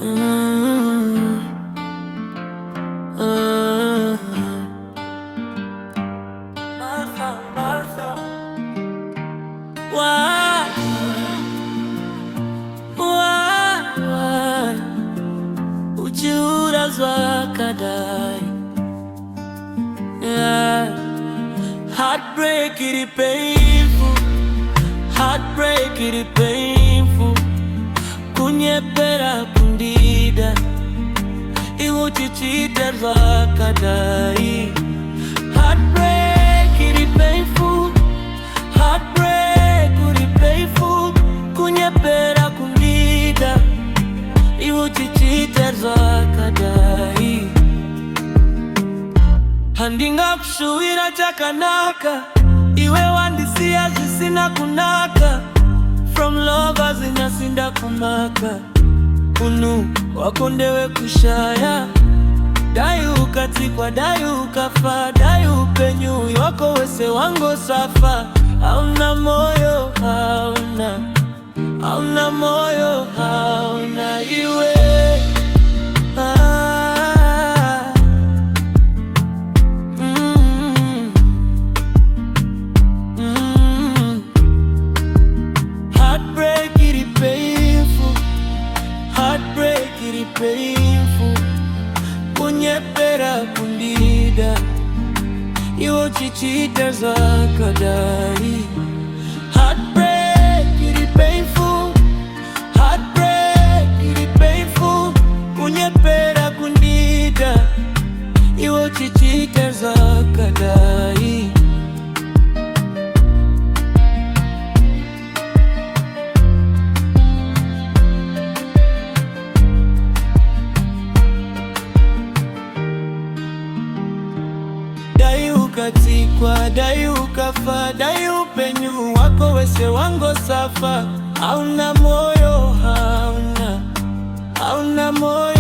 Mm, mm. Martha. Why? Ujiurazwa kadai. Yeah. Heartbreak, it painful. Heartbreak, it painful. Kunyepera kundida iwuchichiterwa kadai. Heartbreak, it painful. Heartbreak, it painful. Kunyepera kundida iwuchichiterwa kadai. Handinga kushuira chakanaka iwe wandisia zisina kunaka. From lovers inasinda kumaka unu wakondewe kushaya. Dai ukatikwa, dai ukafa, dai upenyu wako wese wango safa. Hauna moyo, hauna moyo, hauna iwe. Heartbreak, it painful. Heartbreak, it painful. Kunyepera kundida iwochichiterwa kadai. Heartbreak, it painful. Heartbreak, it painful. Kunyepera kundida iwochichiterwa kadai. Dai ukatikwa, dai ukafa, dai upenyu wako wese wango safa. Hauna moyo, hauna moyo.